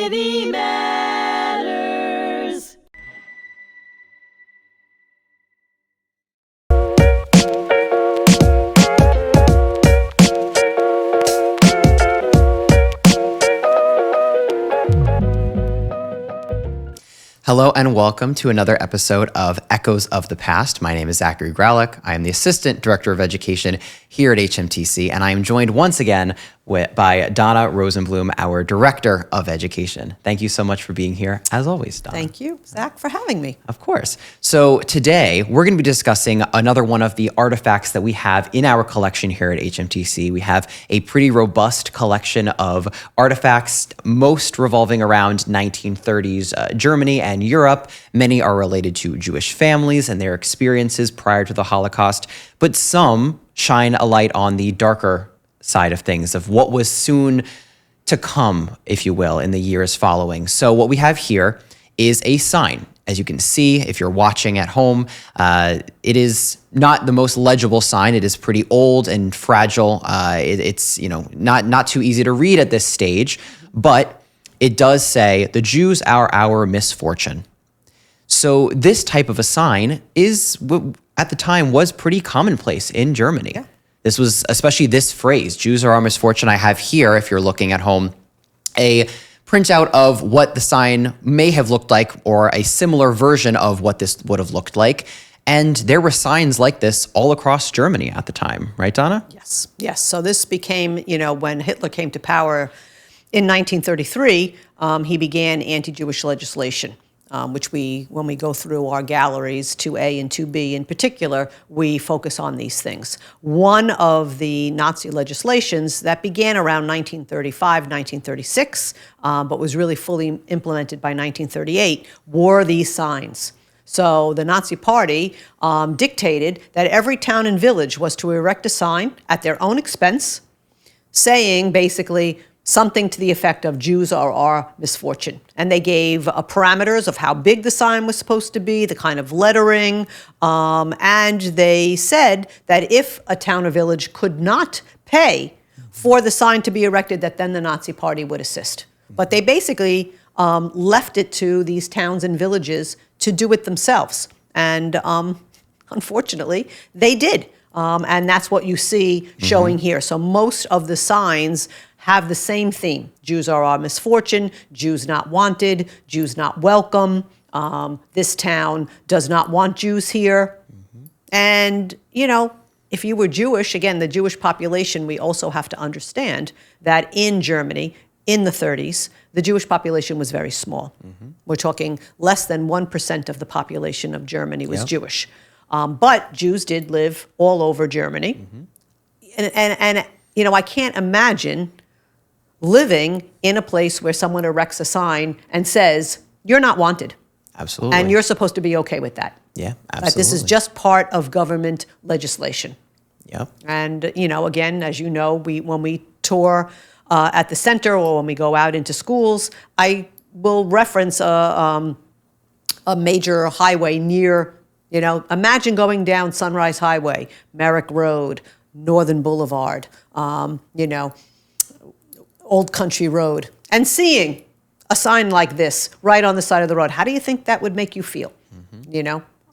Society matters. Hello and welcome to another episode of Echoes of the Past. My name is Zachary Graulich. I am the Assistant Director of Education here at HMTC, and I am joined once again by Donna Rosenblum, our Director of Education. Thank you so much for being here, as always, Donna. Thank you, Zach, for having me. Of course. So today, we're going to be discussing another one of the artifacts that we have in our collection here at HMTC. We have a pretty robust collection of artifacts, most revolving around 1930s Germany and Europe. Many are related to Jewish families and their experiences prior to the Holocaust, but some shine a light on the darker side of things, of what was soon to come, if you will, in the years following. So what we have here is a sign. As you can see, if you're watching at home, it is not the most legible sign. It is pretty old and fragile. It's not too easy to read at this stage, but it does say, "The Jews are our misfortune." So this type of a sign at the time was pretty commonplace in Germany. Yeah. This was, especially this phrase, "Jews are our misfortune." I have here, if you're looking at home, a printout of what the sign may have looked like, or a similar version of what this would have looked like. And there were signs like this all across Germany at the time, right, Donna? Yes. So this became, when Hitler came to power in 1933, he began anti-Jewish legislation. Which when we go through our galleries, 2A and 2B in particular, we focus on these things. One of the Nazi legislations that began around 1935, 1936, but was really fully implemented by 1938, were these signs. So the Nazi Party dictated that every town and village was to erect a sign at their own expense, saying basically, something to the effect of "Jews are our misfortune." And they gave parameters of how big the sign was supposed to be, the kind of lettering, and they said that if a town or village could not pay for the sign to be erected, that then the Nazi Party would assist. But they basically left it to these towns and villages to do it themselves. And unfortunately, they did. And that's what you see showing here. So most of the signs have the same theme. Jews are our misfortune, Jews not wanted, Jews not welcome, this town does not want Jews here. And, if you were Jewish, again, the Jewish population, we also have to understand that in Germany, in the 30s, the Jewish population was very small. We're talking less than 1% of the population of Germany was Jewish. But Jews did live all over Germany. And I can't imagine living in a place where someone erects a sign and says, "You're not wanted." Absolutely. And you're supposed to be okay with that. Yeah, absolutely. That this is just part of government legislation. Yep. And, again, as you know, when we tour at the center or when we go out into schools, I will reference a major highway near, imagine going down Sunrise Highway, Merrick Road, Northern Boulevard, Old Country Road, and seeing a sign like this right on the side of the road. How do you think that would make you feel?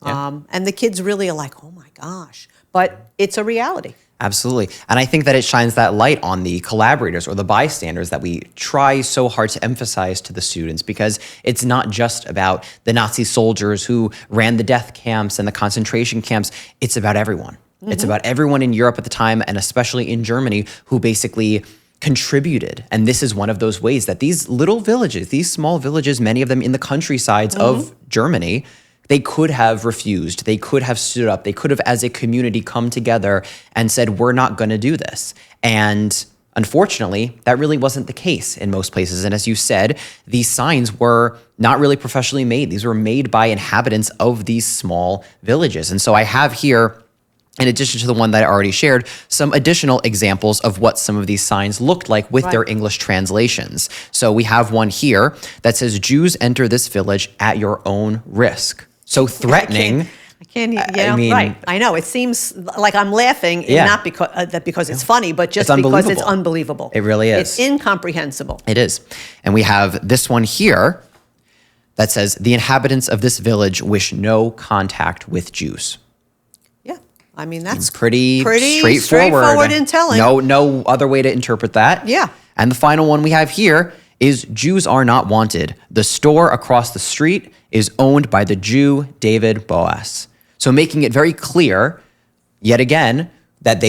And the kids really are like, "Oh my gosh," but it's a reality. Absolutely. And I think that it shines that light on the collaborators or the bystanders that we try so hard to emphasize to the students, because it's not just about the Nazi soldiers who ran the death camps and the concentration camps. It's about everyone. It's about everyone in Europe at the time, and especially in Germany, who basically contributed. And this is one of those ways that these little villages, these small villages, many of them in the countrysides of Germany, they could have refused. They could have stood up. They could have, as a community, come together and said, "We're not going to do this." And unfortunately, that really wasn't the case in most places. And as you said, these signs were not really professionally made. These were made by inhabitants of these small villages. And so I have here, in addition to the one that I already shared, some additional examples of what some of these signs looked like with their English translations. So we have one here that says, "Jews enter this village at your own risk." So threatening I can't. Yeah, I mean, right. I know. It seems like I'm laughing, not because it's funny, but just because it's unbelievable. It really is. It's incomprehensible. It is. And we have this one here that says, the inhabitants of this village wish no contact with Jews. Yeah. I mean, that's pretty straightforward in telling. No other way to interpret that. Yeah. And the final one we have here is Jews are not wanted. The store across the street is owned by the Jew David Boas. So making it very clear, yet again, that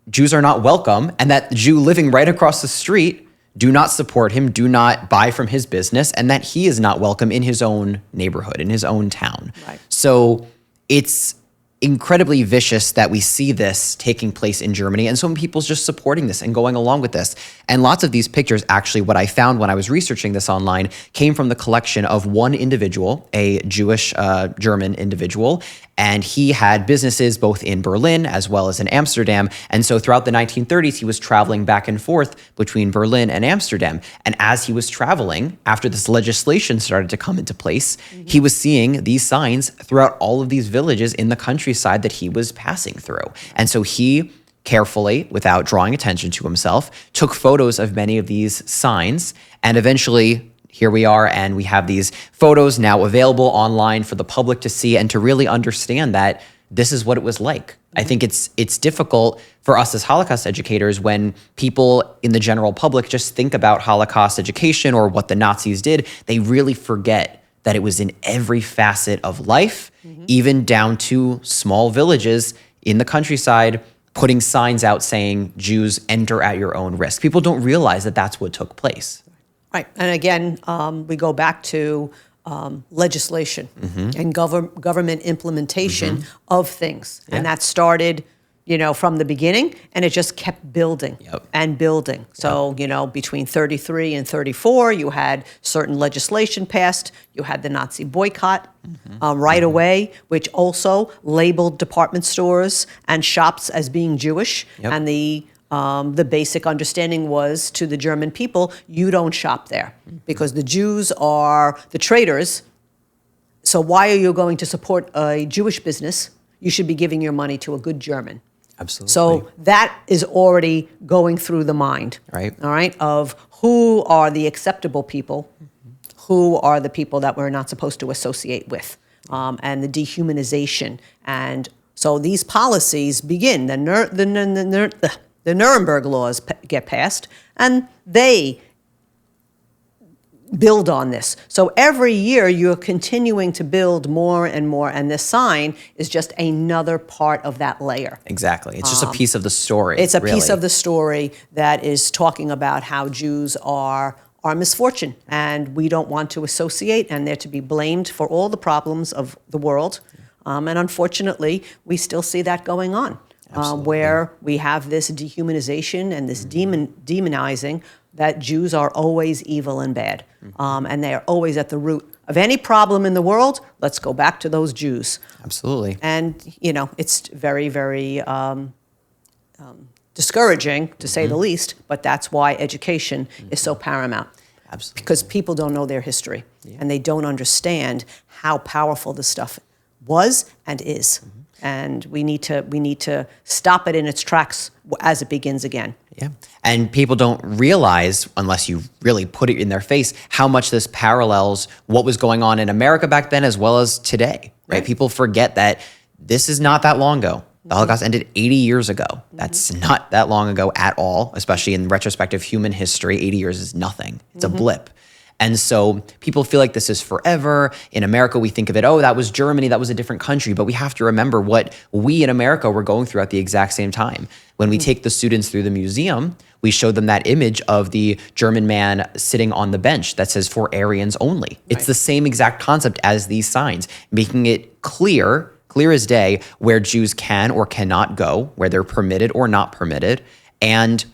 Jews are not welcome, and that the Jew living right across the street do not support him, do not buy from his business, and that he is not welcome in his own neighborhood, in his own town. Right. So it's incredibly vicious that we see this taking place in Germany, and so many people's just supporting this and going along with this. And lots of these pictures, actually, what I found when I was researching this online, came from the collection of one individual, a Jewish German individual, and he had businesses both in Berlin as well as in Amsterdam. And so throughout the 1930s, he was traveling back and forth between Berlin and Amsterdam. And as he was traveling, after this legislation started to come into place, he was seeing these signs throughout all of these villages in the countryside that he was passing through. And so he carefully, without drawing attention to himself, took photos of many of these signs, and eventually here we are, and we have these photos now available online for the public to see and to really understand that this is what it was like. I think it's difficult for us as Holocaust educators when people in the general public just think about Holocaust education or what the Nazis did. They really forget that it was in every facet of life, even down to small villages in the countryside, putting signs out saying, Jews enter at your own risk. People don't realize that that's what took place. Right. And again, we go back to legislation and government implementation of things. And that started, from the beginning, and it just kept building and building. So, between 33 and 34, you had certain legislation passed. You had the Nazi boycott right away, which also labeled department stores and shops as being Jewish. And the basic understanding was to the German people, you don't shop there because the Jews are the traitors. So why are you going to support a Jewish business? You should be giving your money to a good German. Absolutely. So that is already going through the mind, right? All right, of who are the acceptable people, who are the people that we're not supposed to associate with, and the dehumanization. And so these policies begin. The Nuremberg laws get passed, and they build on this. So every year you're continuing to build more and more, and this sign is just another part of that layer. Exactly. It's just a piece of the story. It's a piece of the story that is talking about how Jews are misfortune, and we don't want to associate, and they're to be blamed for all the problems of the world. And unfortunately, we still see that going on. Where we have this dehumanization and this demonizing that Jews are always evil and bad. And they are always at the root of any problem in the world. Let's go back to those Jews. Absolutely. And, it's very, very discouraging, to say the least, but that's why education is so paramount. Absolutely. Because people don't know their history, and they don't understand how powerful this stuff was and is. And we need to stop it in its tracks as it begins again. Yeah. And people don't realize, unless you really put it in their face, how much this parallels what was going on in America back then as well as today, right? People forget that this is not that long ago. The Holocaust ended 80 years ago. That's not that long ago at all, especially in retrospective human history. 80 years is nothing. It's a blip. And so people feel like this is forever. In America, we think of it, oh, that was Germany, that was a different country. But we have to remember what we in America were going through at the exact same time. When we take the students through the museum, we show them that image of the German man sitting on the bench that says for Aryans only. It's the same exact concept as these signs, making it clear as day, where Jews can or cannot go, where they're permitted or not permitted. And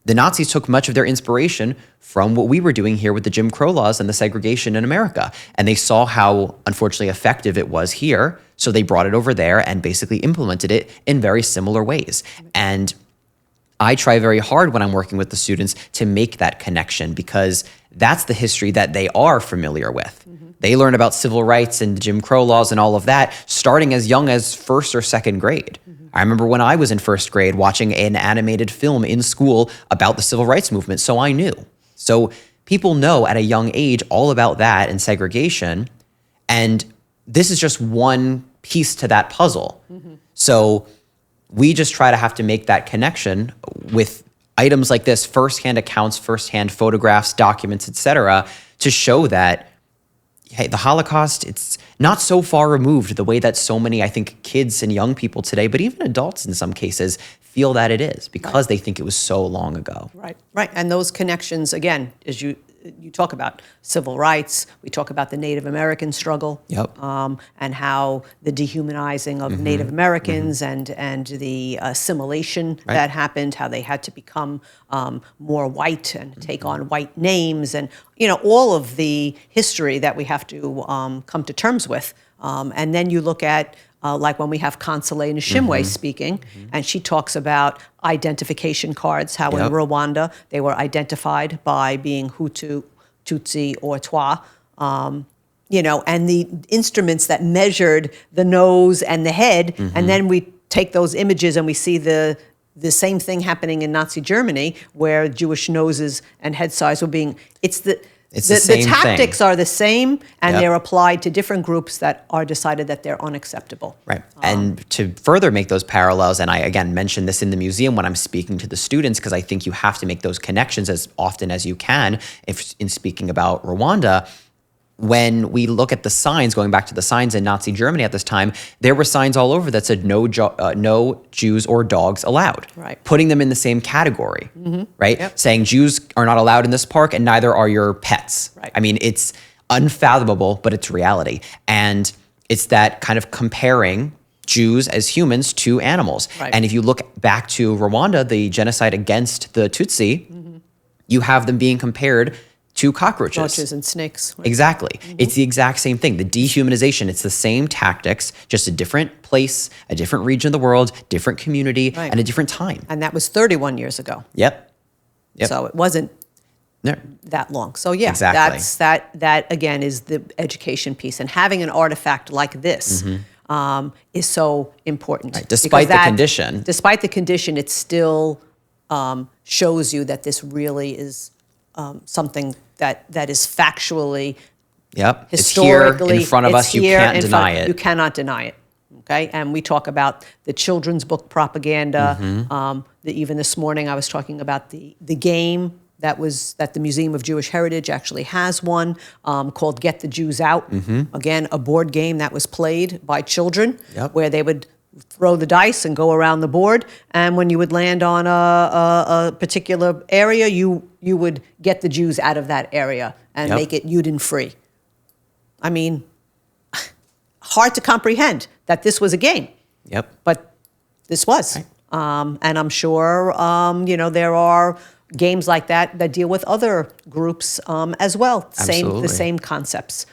the Nazis took much of their inspiration from what we were doing here with the Jim Crow laws and the segregation in America. And they saw how, unfortunately, effective it was here. So they brought it over there and basically implemented it in very similar ways. And I try very hard when I'm working with the students to make that connection, because that's the history that they are familiar with. They learn about civil rights and Jim Crow laws and all of that starting as young as first or second grade. I remember when I was in first grade watching an animated film in school about the civil rights movement, so I knew. So people know at a young age all about that and segregation, and this is just one piece to that puzzle. So we just try to have to make that connection with items like this, firsthand accounts, firsthand photographs, documents, etc., to show that, hey, the Holocaust, it's not so far removed the way that so many, I think, kids and young people today, but even adults in some cases, feel that it is because they think it was so long ago. Right. And those connections, again, as you talk about civil rights, we talk about the Native American struggle, and how the dehumanizing of Native Americans and the assimilation that happened, how they had to become more white and take on white names, and all of the history that we have to come to terms with. And then you look at like when we have Consolé Nishimwe speaking, and she talks about identification cards, how in Rwanda they were identified by being Hutu, Tutsi, or Twa, and the instruments that measured the nose and the head, and then we take those images and we see the same thing happening in Nazi Germany, where Jewish noses and head size were being, the tactics are the same, and they're applied to different groups that are decided that they're unacceptable. Right. And to further make those parallels, and I, again, mention this in the museum when I'm speaking to the students, because I think you have to make those connections as often as you can if in speaking about Rwanda. When we look at the signs, going back to the signs in Nazi Germany at this time, there were signs all over that said no Jews or dogs allowed, putting them in the same category, saying Jews are not allowed in this park and neither are your pets. I mean, it's unfathomable, but it's reality. And it's that kind of comparing Jews as humans to animals. And if you look back to Rwanda, the genocide against the Tutsi, you have them being compared to cockroaches and snakes. Exactly. It's the exact same thing. The dehumanization, it's the same tactics, just a different place, a different region of the world, different community, and a different time. And that was 31 years ago. Yep. So it wasn't that long. So that again is the education piece. And having an artifact like this is so important. Despite the condition. Despite the condition, it still shows you that this really is something that is factually, historically, it's here in front of us. You can't deny it. You cannot deny it. Okay, and we talk about the children's book propaganda. Even this morning, I was talking about the game that the Museum of Jewish Heritage actually has one called "Get the Jews Out." Again, a board game that was played by children, where they would throw the dice and go around the board, and when you would land on a particular area, you would get the Jews out of that area and make it Juden-free. I mean, hard to comprehend that this was a game. But this was. And I'm sure, there are games like that deal with other groups as well. The same concepts.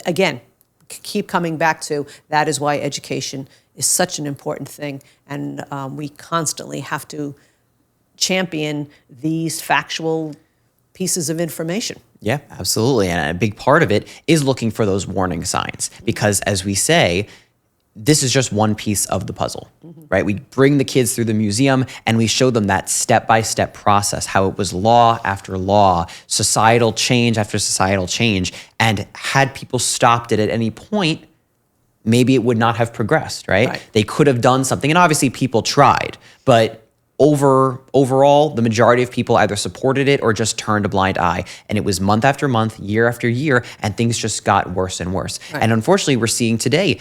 Again, keep coming back to that is why education is such an important thing, and we constantly have to champion these factual pieces of information. Yeah, absolutely. And a big part of it is looking for those warning signs, because as we say, this is just one piece of the puzzle, right? We bring the kids through the museum and we show them that step-by-step process, how it was law after law, societal change after societal change. And had people stopped it at any point, maybe it would not have progressed, right? They could have done something. And obviously people tried, but overall, the majority of people either supported it or just turned a blind eye. And it was month after month, year after year, and things just got worse and worse. And unfortunately, we're seeing today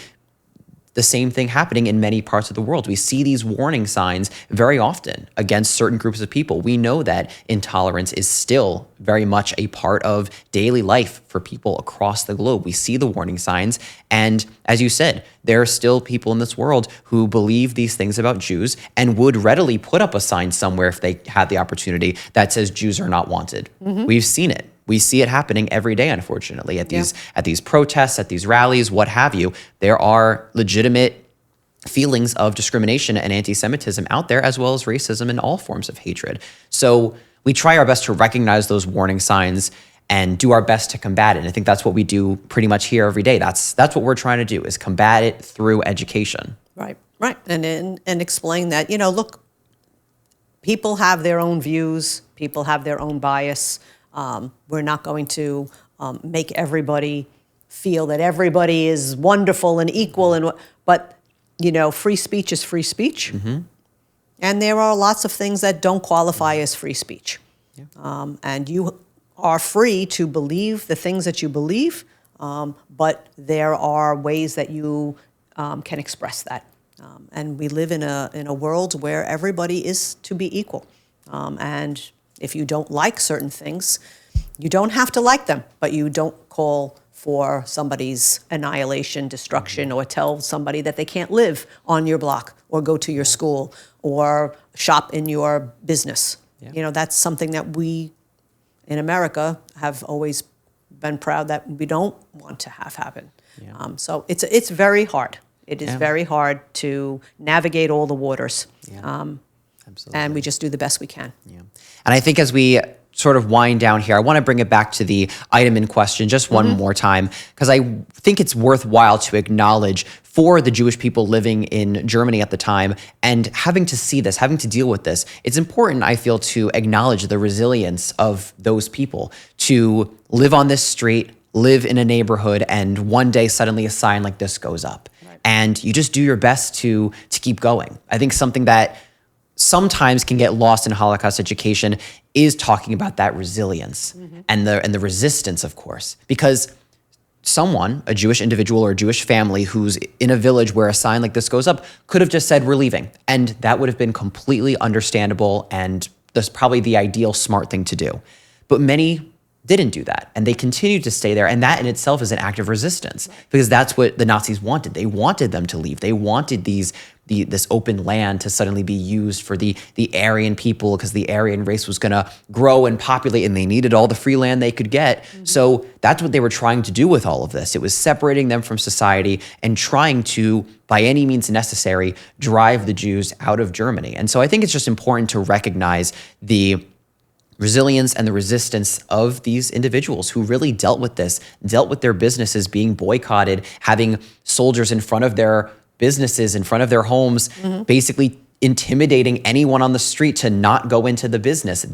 the same thing happening in many parts of the world. We see these warning signs very often against certain groups of people. We know that intolerance is still very much a part of daily life for people across the globe. We see the warning signs. And as you said, there are still people in this world who believe these things about Jews and would readily put up a sign somewhere if they had the opportunity that says Jews are not wanted. We've seen it. We see it happening every day, unfortunately, at these protests, at these rallies, what have you. There are legitimate feelings of discrimination and anti-Semitism out there, as well as racism and all forms of hatred. So we try our best to recognize those warning signs and do our best to combat it. And I think that's what we do pretty much here every day. That's what we're trying to do, is combat it through education. Right, right. And explain that, look, people have their own views, people have their own bias. We're not going to make everybody feel that everybody is wonderful and equal, but free speech is free speech. And there are lots of things that don't qualify as free speech. And you are free to believe the things that you believe, but there are ways that you can express that. And we live in a world where everybody is to be equal. And if you don't like certain things, you don't have to like them, but you don't call for somebody's annihilation, destruction, or tell somebody that they can't live on your block or go to your school or shop in your business. That's something that we in America have always been proud that we don't want to have happen. So it's very hard. It is very hard to navigate all the waters. Absolutely. And we just do the best we can. And I think as we sort of wind down here, I want to bring it back to the item in question just one more time, because I think it's worthwhile to acknowledge for the Jewish people living in Germany at the time and having to see this, having to deal with this. It's important, I feel, to acknowledge the resilience of those people to live on this street, live in a neighborhood, and one day suddenly a sign like this goes up. And you just do your best to keep going. I think something that sometimes can get lost in Holocaust education is talking about that resilience and the resistance, of course, because someone, a Jewish individual or a Jewish family who's in a village where a sign like this goes up, could have just said, "We're leaving." And that would have been completely understandable, and that's probably the ideal smart thing to do. But many didn't do that, and they continued to stay there, and that in itself is an act of resistance, because that's what the Nazis wanted. They wanted them to leave. They wanted this open land to suddenly be used for the Aryan people, because the Aryan race was going to grow and populate, and they needed all the free land they could get. So that's what they were trying to do with all of this. It was separating them from society and trying to, by any means necessary, drive the Jews out of Germany. And so I think it's just important to recognize the resilience and the resistance of these individuals who really dealt with this, dealt with their businesses being boycotted, having soldiers in front of their businesses, in front of their homes, basically intimidating anyone on the street to not go into the business.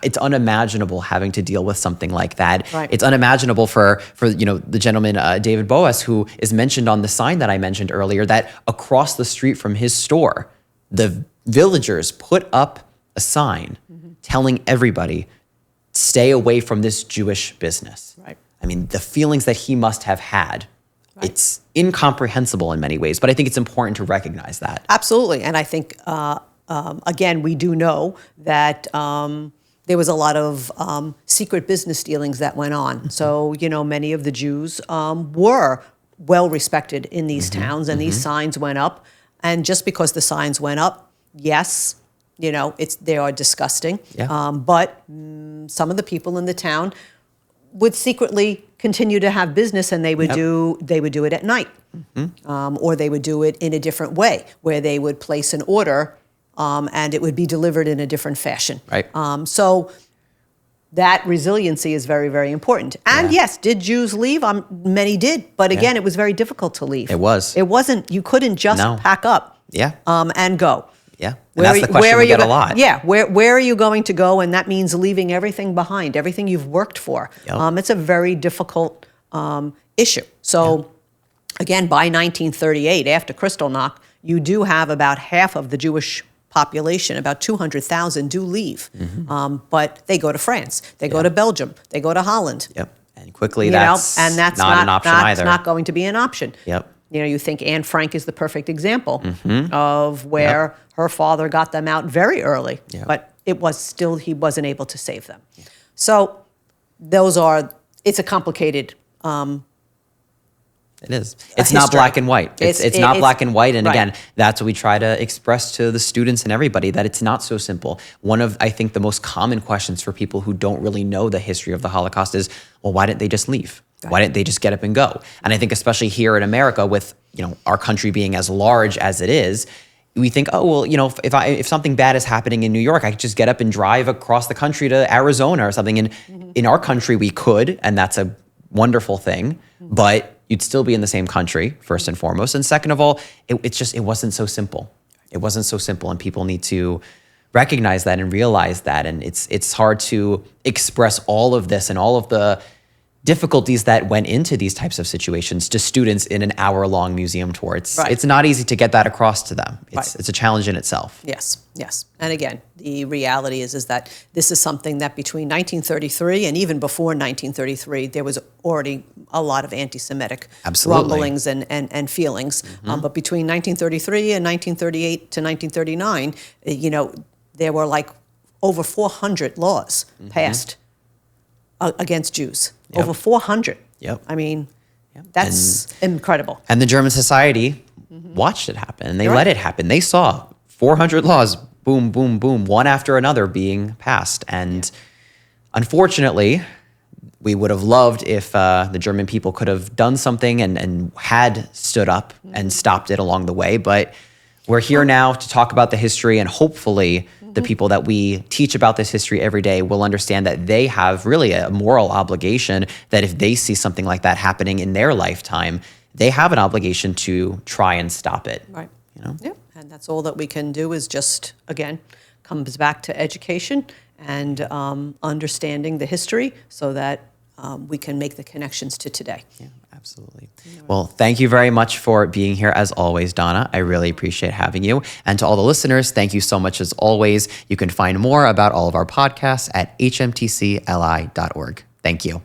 It's unimaginable having to deal with something like that. Right. It's unimaginable for the gentleman, David Boas, who is mentioned on the sign that I mentioned earlier, that across the street from his store, the villagers put up a sign telling everybody, stay away from this Jewish business. Right. I mean, the feelings that he must have had, it's incomprehensible in many ways, but I think it's important to recognize that. Absolutely. And I think, again, we do know that there was a lot of secret business dealings that went on. So, many of the Jews were well respected in these towns, and these signs went up. And just because the signs went up, yes, they are disgusting. But some of the people in the town would secretly continue to have business, and they would do it at night, or they would do it in a different way, where they would place an order, and it would be delivered in a different fashion. Right. So that resiliency is very, very important. And yes, did Jews leave? Many did, but again, it was very difficult to leave. It was. It wasn't. You couldn't just pack up. And go. Yeah, and that's the question we get a lot. Yeah, where are you going to go? And that means leaving everything behind, everything you've worked for. It's a very difficult issue. So again, by 1938, after Kristallnacht, you do have about half of the Jewish population, about 200,000, do leave. But they go to France, they go to Belgium, they go to Holland. And quickly that's not an option either. That's not going to be an option. You think Anne Frank is the perfect example of where her father got them out very early, but he wasn't able to save them. So it's a complicated. It is. It's not black and white. It's not black and white. And again, that's what we try to express to the students and everybody, that it's not so simple. One of, I think, the most common questions for people who don't really know the history of the Holocaust is, well, why didn't they just leave? Why didn't they just get up and go? And I think especially here in America, with our country being as large as it is, we think, oh, well, if something bad is happening in New York, I could just get up and drive across the country to Arizona or something. And in our country, we could, and that's a wonderful thing, but you'd still be in the same country, first and foremost. And second of all, it wasn't so simple. It wasn't so simple, and people need to recognize that and realize that. And it's hard to express all of this and all of the difficulties that went into these types of situations to students in an hour-long museum tour. It's not easy to get that across to them. It's a challenge in itself. Yes, yes. And again, the reality is that this is something that between 1933 and even before 1933, there was already a lot of anti-Semitic rumblings and feelings. But between 1933 and 1938 to 1939, there were like over 400 laws passed against Jews. Yep. Over 400. Yep. I mean, that's incredible. And the German society watched it happen, and they let it happen. They saw 400 laws, boom, boom, boom, one after another being passed. And unfortunately, we would have loved if the German people could have done something and had stood up and stopped it along the way. But we're here now to talk about the history, and hopefully the people that we teach about this history every day will understand that they have really a moral obligation, that if they see something like that happening in their lifetime, they have an obligation to try and stop it. Right. Yeah. And that's all that we can do is just, again, comes back to education and understanding the history so that we can make the connections to today. Yeah, absolutely. Well, thank you very much for being here as always, Donna. I really appreciate having you. And to all the listeners, thank you so much as always. You can find more about all of our podcasts at hmtcli.org. Thank you.